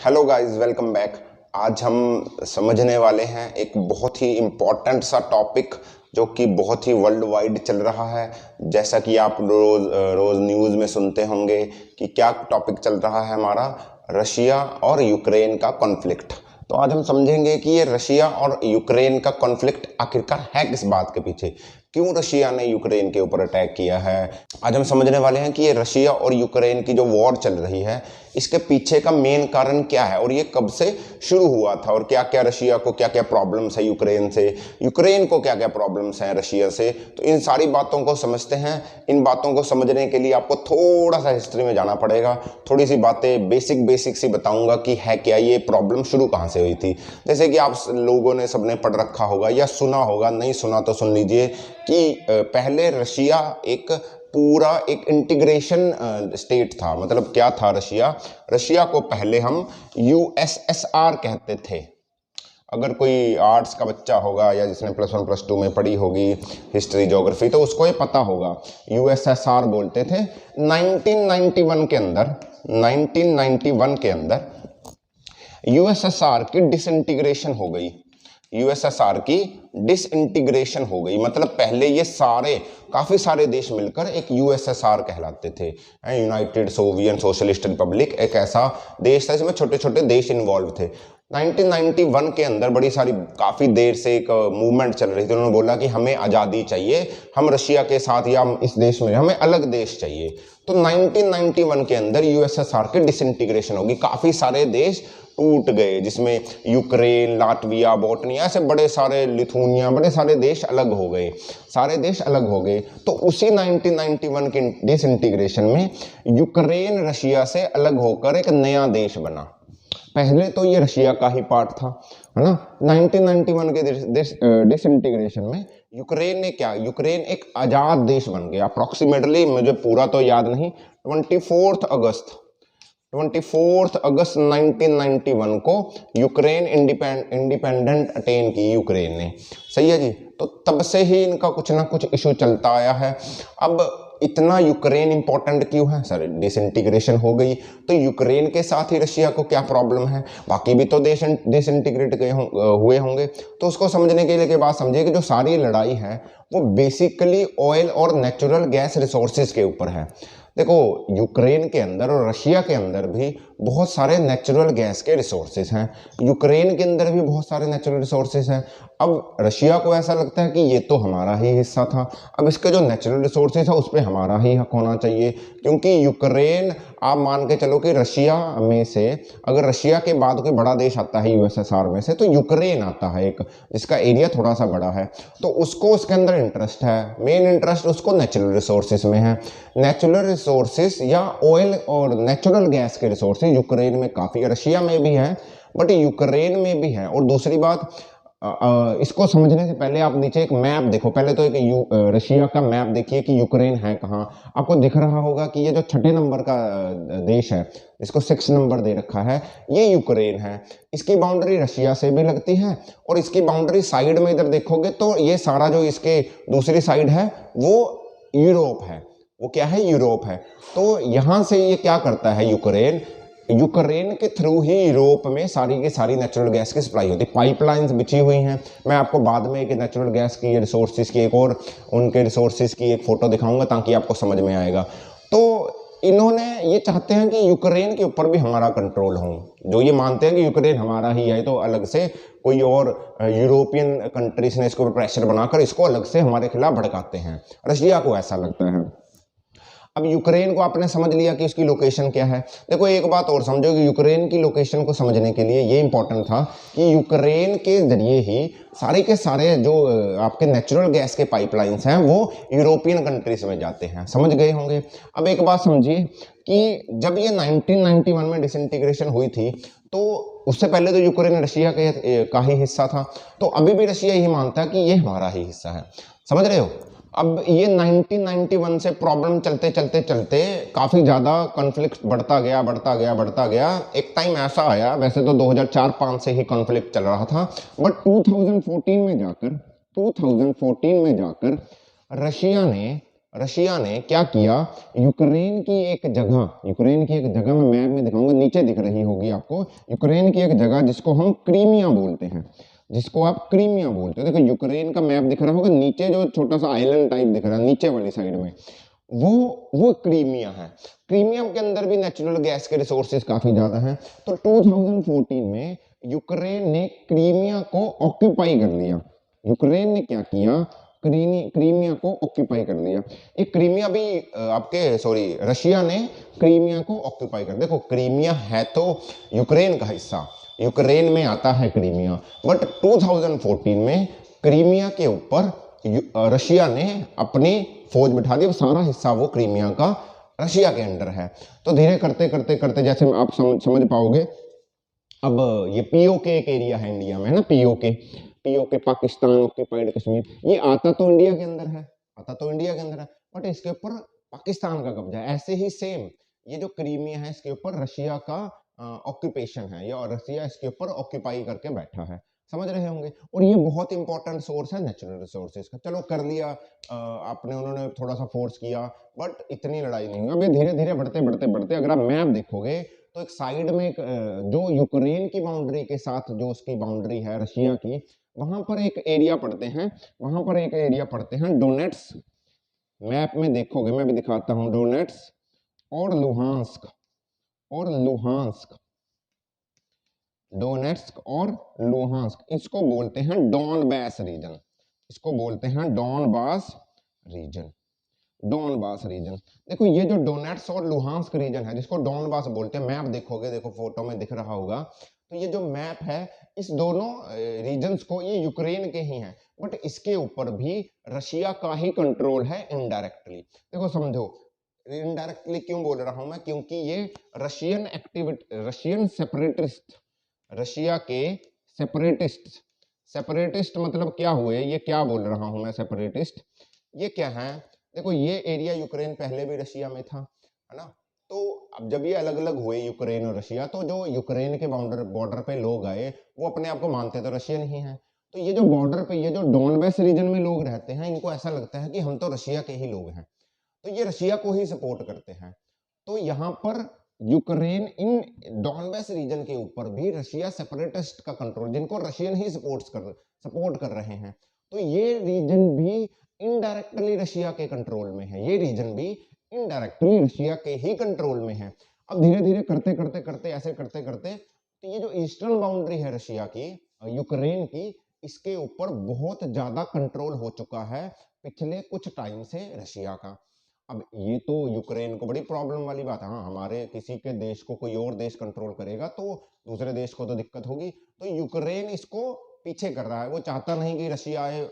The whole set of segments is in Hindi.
Hello guys, welcome back. आज हम समझने वाले हैं एक बहुत ही इम्पोर्टेंट सा टॉपिक जो कि बहुत ही वर्ल्ड वाइड चल रहा है। जैसा कि आप रोज़ रोज़ न्यूज़ में सुनते होंगे कि क्या टॉपिक चल रहा है हमारा, रशिया और यूक्रेन का कॉन्फ्लिक्ट। तो आज हम समझेंगे कि ये रशिया और यूक्रेन का कॉन्फ्लिक्ट आखिरकार है किस बात के पीछे, क्यों रशिया ने यूक्रेन के ऊपर अटैक किया है। आज हम समझने वाले हैं कि ये रशिया और यूक्रेन की जो वॉर चल रही है इसके पीछे का मेन कारण क्या है और ये कब से शुरू हुआ था, और क्या क्या रशिया को क्या क्या प्रॉब्लम्स है यूक्रेन से, यूक्रेन को क्या क्या प्रॉब्लम्स हैं रशिया से। तो इन सारी बातों को समझते हैं। इन बातों को समझने के लिए आपको थोड़ा सा हिस्ट्री में जाना पड़ेगा। थोड़ी सी बातें बेसिक सी बताऊंगा कि है क्या ये प्रॉब्लम, शुरू कहाँ से हुई थी। जैसे कि आप लोगों ने सबने पढ़ रखा होगा या सुना होगा, नहीं सुना तो सुन लीजिए कि पहले रशिया एक पूरा एक इंटीग्रेशन स्टेट था। मतलब क्या था रशिया, रशिया को पहले हम यूएसएसआर कहते थे। अगर कोई आर्ट्स का बच्चा होगा या जिसने +1 +2 में पढ़ी होगी हिस्ट्री ज्योग्राफी तो उसको ये पता होगा, यूएसएसआर बोलते थे। 1991 के अंदर 1991 के अंदर यूएसएसआर की डिसइंटीग्रेशन हो गई। यूएसएसआर की डिसइंटीग्रेशन हो गई, मतलब पहले ये काफी सारे देश मिलकर एक यूएसएसआर कहलाते थे, यूनाइटेड सोवियत सोशलिस्ट रिपब्लिक। एक ऐसा देश था, इसमें छोटे छोटे देश इन्वॉल्व थे। 1991 के अंदर बड़ी सारी काफ़ी देर से एक मूवमेंट चल रही थी। उन्होंने बोला कि हमें आज़ादी चाहिए, हम रशिया के साथ या हम इस देश में, हमें अलग देश चाहिए। तो 1991 के अंदर यूएसएसआर की डिसइंटीग्रेशन होगी, काफ़ी सारे देश टूट गए, जिसमें यूक्रेन, लाटविया, बोटनिया, ऐसे बड़े सारे, लिथुनिया, बड़े सारे देश अलग हो गए, सारे देश अलग हो गए। तो उसी 1991 की डिसइंटीग्रेशन में यूक्रेन रशिया से अलग होकर एक नया देश बना। पहले तो ये रशिया का ही पार्ट था, है ना। 1991 के डिसइंटीग्रेशन में यूक्रेन ने क्या, यूक्रेन एक आज़ाद देश बन गया। अप्रॉक्सीमेटली, मुझे पूरा तो याद नहीं, 24 अगस्त 1991 को यूक्रेन इंडिपेंडेंट अटेन की यूक्रेन ने। सही है जी। तो तब से ही इनका कुछ ना कुछ इशू चलता आया है। अब इतना यूक्रेन इंपॉर्टेंट क्यों है सर, डिसइंटीग्रेशन हो गई तो यूक्रेन के साथ ही रशिया को क्या प्रॉब्लम है, बाकी भी तो देश डिसइंटीग्रेट हुए होंगे। तो उसको समझने के लिए के बाद समझिए कि जो सारी लड़ाई है वो बेसिकली ऑयल और नेचुरल गैस रिसोर्सेज के ऊपर है। देखो, यूक्रेन के अंदर और रशिया के अंदर भी बहुत सारे नेचुरल गैस के रिसोर्सेज हैं, यूक्रेन के अंदर भी बहुत सारे नेचुरल रिसोर्सेज हैं। अब रशिया को ऐसा लगता है कि ये तो हमारा ही हिस्सा था, अब इसके जो नेचुरल रिसोर्सेज है उस पर हमारा ही हक होना चाहिए। क्योंकि यूक्रेन, आप मान के चलो कि रशिया में से अगर रशिया के बाद कोई बड़ा देश आता है यूएसएसआर में से, तो यूक्रेन आता है एक, जिसका एरिया थोड़ा सा बड़ा है। तो उसको उसके अंदर इंटरेस्ट है, मेन इंटरेस्ट उसको नेचुरल रिसोर्सेज में है। नेचुरल रिसोर्सेज या ऑयल और नेचुरल गैस के रिसोर्सेज यूक्रेन में काफ़ी, रशिया में भी है बट यूक्रेन में भी है। और दूसरी बात, इसको समझने से पहले आप नीचे एक मैप देखो। पहले तो एक रशिया का मैप देखिए कि यूक्रेन है कहाँ। आपको दिख रहा होगा कि ये जो 6 नंबर का देश है, इसको 6 नंबर दे रखा है, ये यूक्रेन है। इसकी बाउंड्री रशिया से भी लगती है और इसकी बाउंड्री साइड में इधर देखोगे तो ये सारा जो इसके दूसरी साइड है वो यूरोप है। वो क्या है, यूरोप है। तो यहाँ से ये क्या करता है, यूक्रेन के थ्रू ही यूरोप में सारी की सारी नेचुरल गैस की सप्लाई होती है। पाइपलाइंस बिछी हुई हैं। मैं आपको बाद में एक नेचुरल गैस की रिसोर्सेज की एक और उनके रिसोर्सेज की एक फोटो दिखाऊंगा ताकि आपको समझ में आएगा। तो इन्होंने ये चाहते हैं कि यूक्रेन के ऊपर भी हमारा कंट्रोल हो। जो ये मानते हैं कि यूक्रेन हमारा ही है, तो अलग से कोई और यूरोपियन कंट्रीज ने इसके ऊपर प्रेशर बनाकर इसको अलग से हमारे खिलाफ भड़काते हैं। रशिया को ऐसा लगता है। अब यूक्रेन को आपने समझ लिया कि इसकी लोकेशन क्या है। देखो, एक बात और समझो कि यूक्रेन की लोकेशन को समझने के लिए ये इंपॉर्टेंट था कि यूक्रेन के जरिए ही सारे के सारे जो आपके नेचुरल गैस के पाइपलाइंस हैं वो यूरोपियन कंट्रीज में जाते हैं। समझ गए होंगे। अब एक बात समझिए कि जब ये 1991 में डिसइंटीग्रेशन हुई थी तो उससे पहले तो यूक्रेन रशिया का ही हिस्सा था। तो अभी भी रशिया यही मानता है कि ये हमारा ही हिस्सा है। समझ रहे हो। अब ये 1991 से प्रॉब्लम चलते चलते चलते काफ़ी ज़्यादा कॉन्फ्लिक्ट बढ़ता गया। एक टाइम ऐसा आया, वैसे तो 2004-05 से ही कॉन्फ्लिक्ट चल रहा था, बट 2014 में जाकर रशिया ने रशिया ने क्या किया, यूक्रेन की एक जगह मैं मैप में दिखाऊंगा, नीचे दिख रही होगी आपको, यूक्रेन की एक जगह जिसको हम क्रीमिया बोलते हैं, जिसको आप क्रीमिया बोलते हो। देखो यूक्रेन का मैप दिख रहा होगा, नीचे जो छोटा सा आइलैंड टाइप दिख रहा है नीचे वाली साइड में, वो क्रीमिया है। क्रीमिया के अंदर भी नेचुरल गैस के रिसोर्सेज काफी ज्यादा हैं। तो 2014 में यूक्रेन ने क्रीमिया को ऑक्यूपाई कर लिया। यूक्रेन ने क्या किया, क्रीमिया को ऑक्यूपाई कर लिया। एक क्रीमिया भी आपके सॉरी रशिया ने क्रीमिया को ऑक्यूपाई कर, देखो क्रीमिया है तो यूक्रेन का हिस्सा, यूक्रेन में आता है क्रीमिया, बट 2014 में क्रीमिया के ऊपर रशिया ने अपनी फौज बिठा दी, सारा हिस्सा वो क्रीमिया का रशिया के अंडर है। तो धीरे करते करते करते जैसे आप समझ पाओगे, अब ये पीओके एक एरिया है इंडिया में, है ना, पीओके पाकिस्तान ऑक्यूपाइड कश्मीर, ये आता तो इंडिया के अंदर है, बट इसके ऊपर पाकिस्तान का कब्जा है। ऐसे ही सेम ये जो क्रीमिया है इसके ऊपर रशिया का ऑक्यूपेशन है, या रशिया इसके ऊपर ऑक्यूपाई करके बैठा है, समझ रहे होंगे। और ये बहुत इंपॉर्टेंट सोर्स है नेचुरल रिसोर्सेज का। चलो कर लिया आपने, उन्होंने थोड़ा सा फोर्स किया, बट इतनी लड़ाई नहीं हुई। अब ये धीरे धीरे बढ़ते बढ़ते बढ़ते अगर आप मैप देखोगे तो एक साइड में जो यूक्रेन की बाउंड्री के साथ जो उसकी बाउंड्री है रशिया की, वहां पर एक एरिया पड़ते हैं डोनेट्स। मैप में देखोगे, मैं भी दिखाता हूं, डोनेट्स और लुहांस्क डोनेट्स्क और लुहांस्क, इसको बोलते हैं डॉनबास रीजन। देखो ये जो डोनेट्स और लुहांस्क रीजन है जिसको डॉनबास बोलते हैं, मैप देखोगे, देखो फोटो में दिख रहा होगा, तो ये जो मैप है इस दोनों रीजन्स को, ये यूक्रेन के ही हैं, बट इसके ऊपर भी रशिया का ही कंट्रोल है इनडायरेक्टली। देखो समझो, इनडायरेक्टली क्यों बोल रहा हूं मैं, क्योंकि ये रशियन रशिया के सेपरेटिस्ट मतलब क्या हुए, ये क्या बोल रहा हूं मैं, सेपरेटिस्ट ये क्या है। देखो ये एरिया यूक्रेन पहले भी रशिया में था, है ना, तो अब जब ये अलग अलग हुए यूक्रेन और रशिया, तो जो यूक्रेन के बॉर्डर पे लोग आए वो अपने आप को मानते तो रशियन ही हैं। तो ये जो बॉर्डर पे ये जो डॉनबास रीजन में लोग रहते हैं, इनको ऐसा लगता है कि हम तो रशिया के ही लोग हैं, तो ये रशिया को ही सपोर्ट करते हैं। तो यहाँ पर यूक्रेन इन डॉनबास रीजन के ऊपर भी रशिया सेपरेटिस्ट का कंट्रोल, जिनको रशियन ही सपोर्ट कर रहे हैं, तो ये रीजन भी इनडायरेक्टली रशिया के कंट्रोल में है, अब धीरे धीरे करते करते करते ऐसे करते करते, तो ये जो ईस्टर्न बाउंड्री है रशिया की, यूक्रेन की, इसके ऊपर बहुत ज्यादा कंट्रोल हो चुका है पिछले कुछ टाइम से रशिया का। अब ये तो यूक्रेन को बड़ी प्रॉब्लम वाली बात है, हाँ, हमारे किसी के देश को कोई और देश कंट्रोल करेगा तो दूसरे देश को तो दिक्कत होगी, तो यूक्रेन इसको पीछे कर रहा है, वो चाहता नहीं कि रशिया आए।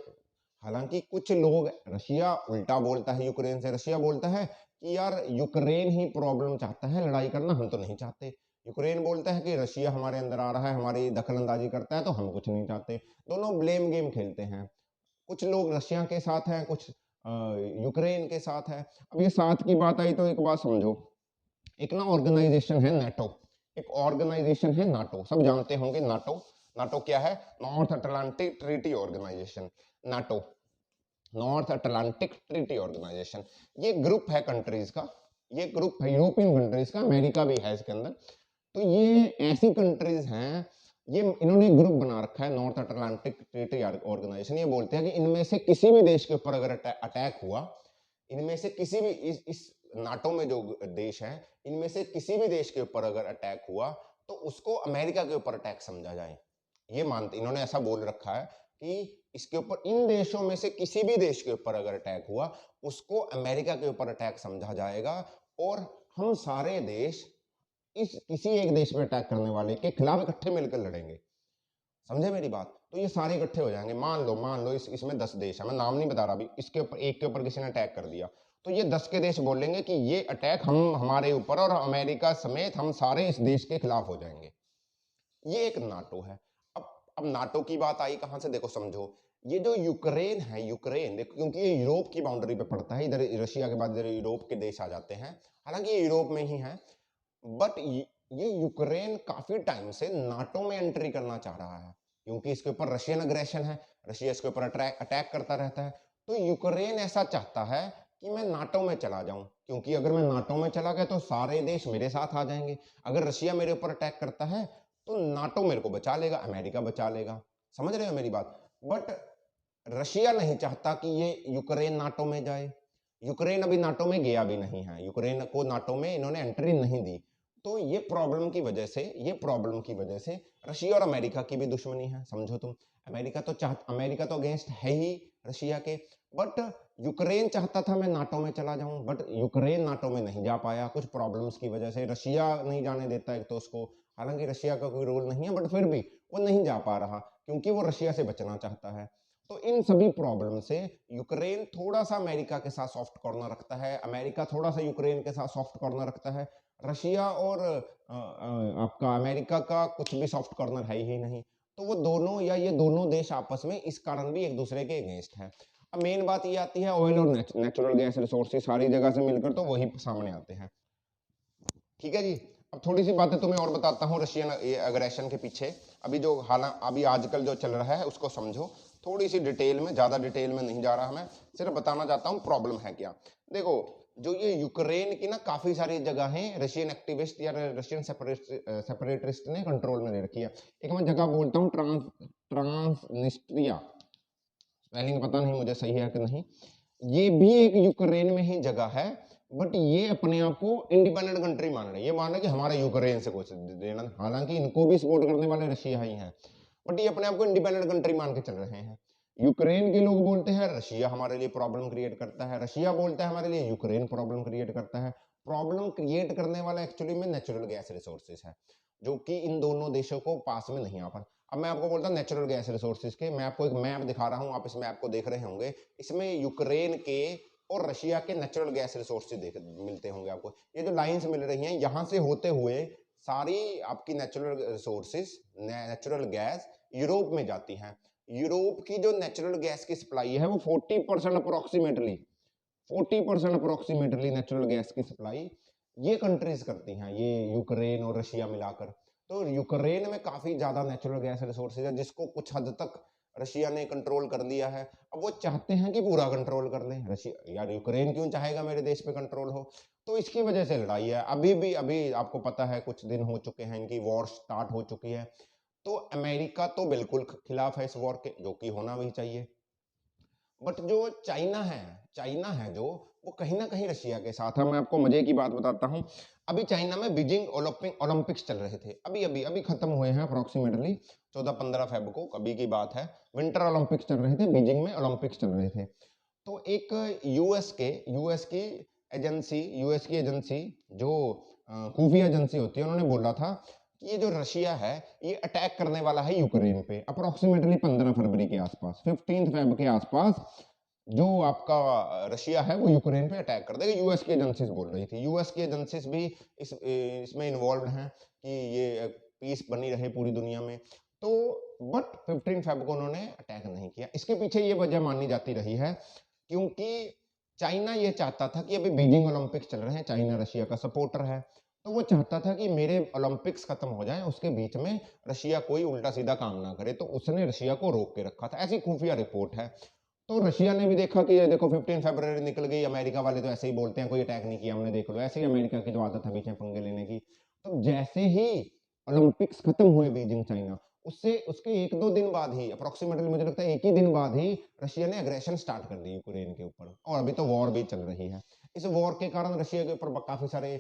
हालांकि कुछ लोग, रशिया उल्टा बोलता है यूक्रेन से, रशिया बोलता है कि यार यूक्रेन ही प्रॉब्लम चाहता है, लड़ाई करना हम तो नहीं चाहते। यूक्रेन बोलता है कि रशिया हमारे अंदर आ रहा है, हमारी दखल अंदाजी करता है, तो हम कुछ नहीं चाहते। दोनों ब्लेम गेम खेलते हैं, कुछ लोग रशिया के साथ हैं, कुछ यूक्रेन के साथ है। अब ये साथ की बात आई तो एक बात समझो, एक ना ऑर्गेनाइजेशन है नाटो, सब जानते होंगे नाटो क्या है, North Atlantic Treaty Organization. NATO North Atlantic Treaty Organization, ये ग्रुप है कंट्रीज का, ये ग्रुप है यूरोपियन कंट्रीज का, अमेरिका भी है इसके अंदर। तो ये ऐसी कंट्रीज हैं, ये इन्होंने ग्रुप बना रखा है नॉर्थ अटलांटिक ट्रीटी ऑर्गेनाइजेशन। ये बोलते हैं कि इनमें से किसी भी देश के ऊपर अगर अटैक हुआ, इनमें से किसी भी इस नाटो में जो देश है, इनमें से किसी भी देश के ऊपर अगर अटैक हुआ तो उसको अमेरिका के ऊपर अटैक समझा जाए। ये मानते, इन्होंने ऐसा बोल रखा है कि इसके ऊपर, इन देशों में से किसी भी देश के ऊपर अगर अटैक हुआ उसको अमेरिका के ऊपर अटैक समझा जाएगा, और हम सारे देश इस किसी एक देश पे अटैक करने वाले के खिलाफ इकट्ठे मिलकर लड़ेंगे। समझे मेरी बात? तो ये सारे इकट्ठे हो जाएंगे। मान लो इसमें 10 देश है, मैं नाम नहीं बता रहा अभी, इसके ऊपर एक के ऊपर किसी ने अटैक कर दिया, तो ये 10 के देश बोलेंगे कि ये अटैक हमारे ऊपर, और अमेरिका समेत हम सारे इस देश के खिलाफ हो जाएंगे। ये एक नाटो है। अब नाटो की बात आई कहां से, देखो समझो, ये जो यूक्रेन है, यूक्रेन देखो, क्योंकि ये यूरोप की बाउंड्री पे पड़ता है, इधर रशिया के बाद इधर यूरोप के देश आ जाते हैं, हालांकि ये यूरोप में ही है, बट ये यूक्रेन काफी टाइम से नाटो में एंट्री करना चाह रहा है, क्योंकि इसके ऊपर रशियन अग्रेशन है, रशिया इसके ऊपर अटैक करता रहता है। तो यूक्रेन ऐसा चाहता है कि मैं नाटो में चला जाऊं, क्योंकि अगर मैं नाटो में चला गया तो सारे देश मेरे साथ आ जाएंगे। अगर रशिया मेरे ऊपर अटैक करता है तो नाटो मेरे को बचा लेगा, अमेरिका बचा लेगा। समझ रहे हो मेरी बात? बट रशिया नहीं चाहता कि ये यूक्रेन नाटो में जाए। यूक्रेन अभी नाटो में गया भी नहीं है, यूक्रेन को नाटो में इन्होंने एंट्री नहीं दी। तो ये प्रॉब्लम की वजह से रशिया और अमेरिका की भी दुश्मनी है, समझो तुम। अमेरिका तो अगेंस्ट है ही रशिया के। बट यूक्रेन चाहता था मैं नाटो में चला जाऊं, बट यूक्रेन नाटो में नहीं जा पाया कुछ प्रॉब्लम्स की वजह से। रशिया नहीं जाने देता एक तो उसको, हालांकि रशिया का कोई रोल नहीं है, बट फिर भी वो नहीं जा पा रहा क्योंकि वो रशिया से बचना चाहता है। तो इन सभी प्रॉब्लम से यूक्रेन थोड़ा सा अमेरिका के साथ सॉफ्ट कॉर्नर रखता है, अमेरिका थोड़ा सा यूक्रेन के साथ सॉफ्ट कॉर्नर रखता है। रशिया और आपका अमेरिका का कुछ भी सॉफ्ट कॉर्नर है ही नहीं। तो वो दोनों या ये दोनों देश आपस में इस कारण भी एक दूसरे के अगेंस्ट है। अब मेन बात ये आती है ऑयल और नेचुरल गैस रिसोर्सेज सारी जगह से मिलकर तो वही सामने आते हैं। ठीक है जी। अब थोड़ी सी बातें तुम्हें और बताता हूँ रशियन अग्रेशन के पीछे अभी जो अभी आजकल जो चल रहा है उसको समझो थोड़ी सी डिटेल में, ज्यादा डिटेल में नहीं जा रहा मैं, सिर्फ बताना चाहता हूँ प्रॉब्लम है क्या। देखो, जो ये यूक्रेन की ना काफी सारी जगहें रशियन एक्टिविस्ट या रशियन सेपरेटिस्ट ने कंट्रोल में ले रखी है। एक मैं जगह बोलता हूँ ट्रांसनिस्ट्रिया, स्पेलिंग पता नहीं मुझे सही है कि नहीं, ये भी एक यूक्रेन में ही जगह है। बट ये अपने आप को इंडिपेंडेंट कंट्री मान रहे हैं, ये मान रहे हैं कि हमारे यूक्रेन से कुछ देना, हालांकि इनको भी सपोर्ट करने वाले रशिया ही हैं, बट ये अपने आप को इंडिपेंडेंट कंट्री मान के चल रहे हैं। यूक्रेन के लोग बोलते हैं रशिया हमारे लिए प्रॉब्लम क्रिएट करता है, रशिया बोलता है हमारे लिए यूक्रेन प्रॉब्लम क्रिएट करता है। प्रॉब्लम क्रिएट करने वाला एक्चुअली में नेचुरल गैस रिसोर्सेज है, जो कि इन दोनों देशों को पास में नहीं आ पा। अब मैं आपको बोलता हूँ नेचुरल गैस रिसोर्सेज के, मैं आपको एक मैप दिखा रहा हूँ, आप इस मैप को देख रहे होंगे। इसमें यूक्रेन के और रशिया के नेचुरल गैस रिसोर्सेज देख मिलते होंगे आपको। ये जो लाइंस मिल रही हैं यहाँ से होते हुए सारी आपकी natural resources, natural gas Europe में जाती हैं। यूरोप की जो नेचुरल गैस की सप्लाई है वो 40% अप्रोक्सीमेटली 40% अप्रोक्सीमेटली नेचुरल गैस की सप्लाई ये कंट्रीज करती हैं, ये यूक्रेन और रशिया मिलाकर। तो यूक्रेन में काफी ज्यादा नेचुरल गैस रिसोर्सेज है जिसको कुछ हद तक रशिया ने कंट्रोल कर लिया है। अब वो चाहते हैं कि पूरा कंट्रोल कर लें रशिया, यार यूक्रेन क्यों चाहेगा मेरे देश पे कंट्रोल हो। तो इसकी वजह से लड़ाई है। अभी आपको पता है कुछ दिन हो चुके हैं, इनकी वॉर स्टार्ट हो चुकी है। तो अमेरिका तो बिल्कुल खिलाफ है इस वॉर के, जो कि होना भी चाहिए। बट जो चाइना है जो, वो कहीं ना कहीं रशिया के साथ है। मैं आपको मजे की बात बताता हूँ, अभी चाइना में बीजिंग ओलंपिक्स चल रहे थे, अभी खत्म हुए हैं अप्रोक्सीमेटली 14-15 फेब को, अभी की बात है। विंटर ओलंपिक्स चल रहे थे, बीजिंग में ओलंपिक्स चल रहे थे। तो एक यूएस की एजेंसी जो खुफिया एजेंसी होती है, उन्होंने बोला था कि ये जो रशिया है ये अटैक करने वाला है यूक्रेन पे अप्रोक्सीमेटली 15 फरवरी के आसपास, 15 फेब के आसपास। जो आपका रशिया है वो यूक्रेन पे अटैक कर देगा, यूएस की एजेंसीज बोल रही थी। यूएस की एजेंसीज भी इसमें इन्वॉल्व हैं कि ये पीस बनी रहे पूरी दुनिया में। तो बट 15 फेब को उन्होंने अटैक नहीं किया। इसके पीछे ये वजह मानी जाती रही है क्योंकि चाइना ये चाहता था कि अभी बीजिंग ओलंपिक्स चल रहे हैं, चाइना रशिया का सपोर्टर है, तो वो चाहता था कि मेरे ओलंपिक्स खत्म हो जाएं, उसके बीच में रशिया कोई उल्टा सीधा काम ना करे, तो उसने रशिया को रोक के रखा था, ऐसी खुफिया रिपोर्ट है। तो रशिया ने भी देखा कि ये देखो 15 फरवरी निकल गई, अमेरिका वाले तो ऐसे ही बोलते हैं कोई अटैक नहीं किया हमने, देख लो, ऐसे ही अमेरिका की जो आदत है बीच में पंगे लेने की। तो जैसे ही ओलंपिक्स खत्म हुए बीजिंग चाइना, उससे उसके 1-2 दिन बाद ही, अप्रोक्सीमेटली मुझे लगता है एक ही दिन बाद ही, रशिया ने अग्रेशन स्टार्ट कर दी यूक्रेन के ऊपर, और अभी तो वॉर भी चल रही है। इस वॉर के कारण रशिया के ऊपर काफी सारे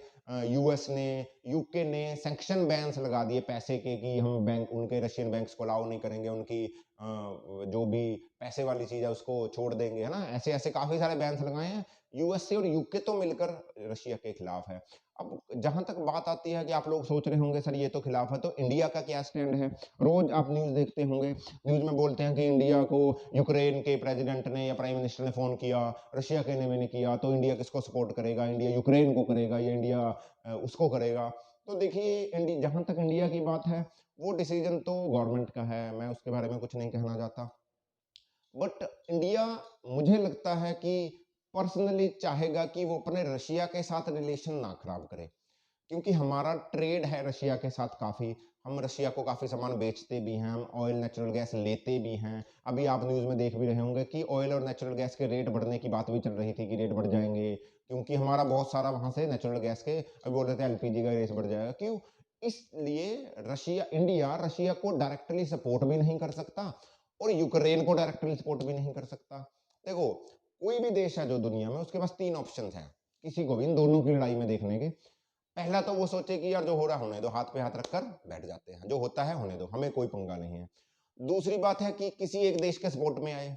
यूएस ने, यूके ने सैंक्शन बैन्स लगा दिए पैसे के, कि हम बैंक उनके रशियन बैंक्स को अलाउ नहीं करेंगे, उनकी जो भी पैसे वाली चीज है उसको छोड़ देंगे, है ना। ऐसे ऐसे काफी सारे बैन्स लगाए हैं। यूएसए और यूके तो मिलकर रशिया के खिलाफ है। अब जहां तक बात आती है कि आप लोग सोच रहे होंगे सर ये तो खिलाफ है, तो इंडिया का क्या स्टैंड है। रोज आप न्यूज देखते होंगे, न्यूज में बोलते हैं कि इंडिया को यूक्रेन के प्रेसिडेंट ने या प्राइम मिनिस्टर ने फोन किया, रशिया के ने किया, तो इंडिया किसको सपोर्ट करेगा, इंडिया यूक्रेन को करेगा या इंडिया उसको करेगा। तो देखिए, जहां तक इंडिया की बात है, वो डिसीजन तो गवर्नमेंट का है, मैं उसके बारे में कुछ नहीं कहना चाहता। बट इंडिया, मुझे लगता है कि पर्सनली चाहेगा कि वो अपने रशिया के साथ रिलेशन ना खराब करे, क्योंकि हमारा ट्रेड है रशिया के साथ काफ़ी, हम रशिया को काफ़ी सामान बेचते भी हैं, हम ऑयल नेचुरल गैस लेते भी हैं। अभी आप न्यूज़ में देख भी रहे होंगे कि ऑयल और नेचुरल गैस के रेट बढ़ने की बात भी चल रही थी कि रेट बढ़ जाएंगे, क्योंकि हमारा बहुत सारा वहाँ से नेचुरल गैस के, अभी बोल रहे थे एलपीजी का रेट बढ़ जाएगा। क्यों? इसलिए इंडिया रशिया को डायरेक्टली सपोर्ट भी नहीं कर सकता और यूक्रेन को डायरेक्टली सपोर्ट भी नहीं कर सकता। देखो, कोई भी देश है जो दुनिया में, उसके पास 3 ऑप्शंस हैं किसी को भी इन दोनों की लड़ाई में देखने के। पहला तो वो सोचे कि यार जो हो रहा होने दो, हाथ पे हाथ रखकर बैठ जाते हैं, जो होता है होने दो, हमें कोई पंगा नहीं है। दूसरी बात है कि किसी एक देश के सपोर्ट में आए,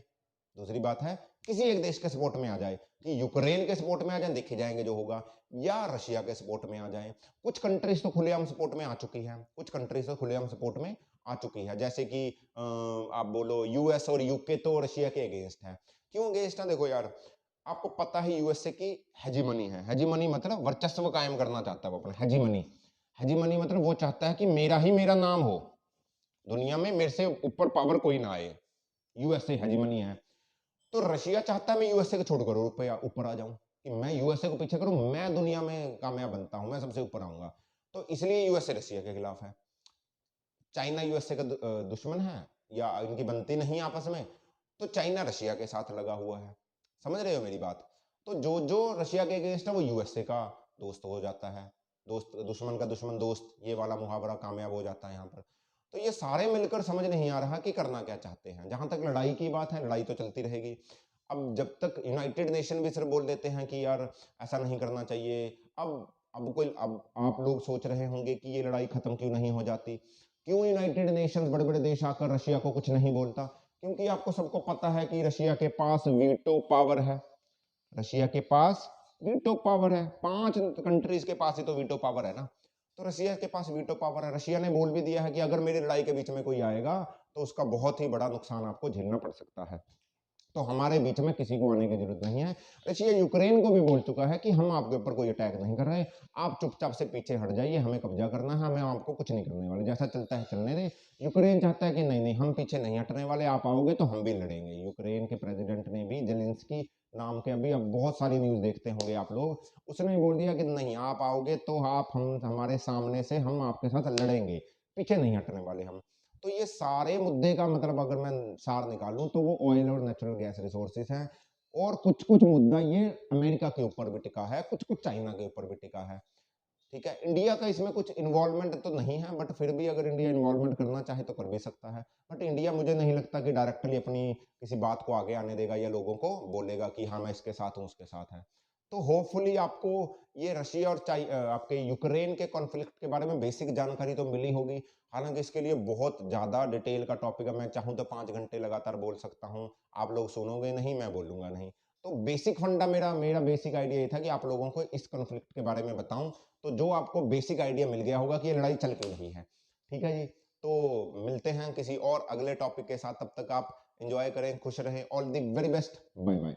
दूसरी बात है किसी एक देश के सपोर्ट में आ जाए, कि यूक्रेन के सपोर्ट में आ जाए, देखे जाएंगे जो होगा, या रशिया के सपोर्ट में आ जाए। कुछ कंट्रीज तो खुलेआम सपोर्ट में आ चुकी है, कुछ कंट्रीज तो खुलेआम सपोर्ट में आ चुकी है, जैसे कि आप बोलो यूएस और यूके तो रशिया के अगेंस्ट है। क्यों अगेंस्ट है? देखो यार, आपको पता है यूएसए की हेजीमनी है। हेजीमनी मतलब वर्चस्व कायम करना चाहता है वो अपना, हेजीमनी। हेजीमनी मतलब वो चाहता है कि मेरा ही मेरा नाम हो दुनिया में, मेरे से ऊपर पावर कोई ना आए। यूएसए हेजीमनी है। तो रशिया चाहता है मैं यूएसए को छोड़कर ऊपर आ जाऊं, कि मैं यूएसए को पीछे करूं, मैं दुनिया में कामयाब बनता हूं, मैं सबसे ऊपर आऊंगा। तो इसलिए यूएसए रशिया के खिलाफ है। चाइना यूएसए का दुश्मन है, या इनकी बनती नहीं आपस में, तो चाइना रशिया के साथ लगा हुआ है। समझ रहे हो मेरी बात? तो जो जो रशिया के अगेंस्ट है वो यूएसए का दोस्त हो जाता है। दोस्त, दुश्मन का दुश्मन दोस्त, ये वाला मुहावरा कामयाब हो जाता है यहाँ पर। तो ये सारे मिलकर समझ नहीं आ रहा कि करना क्या चाहते हैं। जहां तक लड़ाई की बात है, लड़ाई तो चलती रहेगी। अब जब तक यूनाइटेड नेशन भी सिर्फ बोल देते हैं कि यार ऐसा नहीं करना चाहिए, अब आप लोग सोच रहे होंगे कि ये लड़ाई खत्म क्यों नहीं हो जाती। क्यों यूनाइटेड नेशंस, बड़े बड़े देश आकर रशिया को कुछ नहीं बोलता? क्योंकि आपको सबको पता है कि रशिया के पास वीटो पावर है। रशिया के पास वीटो पावर है, 5 कंट्रीज के पास ही तो वीटो पावर है ना। तो रशिया के पास वीटो पावर है। रशिया ने बोल भी दिया है कि अगर मेरी लड़ाई के बीच में कोई आएगा तो उसका बहुत ही बड़ा नुकसान आपको झेलना पड़ सकता है। तो हमारे बीच में किसी को आने की जरूरत नहीं है। रशिया यूक्रेन को भी बोल चुका है कि हम आपके ऊपर कोई अटैक नहीं कर रहे, आप चुपचाप से पीछे हट जाइए, हमें कब्जा करना है, हमें आपको कुछ नहीं करने वाले, जैसा चलता है चलने दे। यूक्रेन चाहता है कि नहीं नहीं, हम पीछे नहीं हटने वाले, आप आओगे तो हम भी लड़ेंगे। यूक्रेन के प्रेसिडेंट ने भी, जेलेंस्की नाम के, अभी अब बहुत सारी न्यूज देखते होंगे आप लोग, उसने बोल दिया कि नहीं, आप आओगे तो आप हम हमारे सामने से हम आपके साथ लड़ेंगे, पीछे नहीं हटने वाले हम। तो ये सारे मुद्दे का मतलब अगर मैं सार निकालूं तो वो ऑयल और नेचुरल गैस रिसोर्सेज हैं, और कुछ कुछ मुद्दा ये अमेरिका के ऊपर भी टिका है, कुछ कुछ चाइना के ऊपर भी टिका है। ठीक है, इंडिया का इसमें कुछ इन्वॉल्वमेंट तो नहीं है, बट फिर भी अगर इंडिया इन्वॉल्वमेंट करना चाहे तो कर भी सकता है। बट इंडिया मुझे नहीं लगता कि डायरेक्टली अपनी किसी बात को आगे आने देगा, या लोगों को बोलेगा कि हाँ मैं इसके साथ हूँ उसके साथ है। तो होपफुली आपको ये रशिया और आपके यूक्रेन के कॉन्फ्लिक्ट के बारे में बेसिक जानकारी तो मिली होगी। हालांकि इसके लिए बहुत ज़्यादा डिटेल का टॉपिक है, मैं चाहूँ तो 5 घंटे लगातार बोल सकता हूँ, आप लोग सुनोगे नहीं, मैं बोलूँगा नहीं। तो बेसिक फंडा, मेरा मेरा बेसिक आइडिया ये था कि आप लोगों को इस कॉन्फ्लिक्ट के बारे में बताऊं, तो जो आपको बेसिक आइडिया मिल गया होगा कि ये लड़ाई चल क्यों रही है। ठीक है जी, तो मिलते हैं किसी और अगले टॉपिक के साथ, तब तक आप एंजॉय करें, खुश रहें, all the very best, bye bye.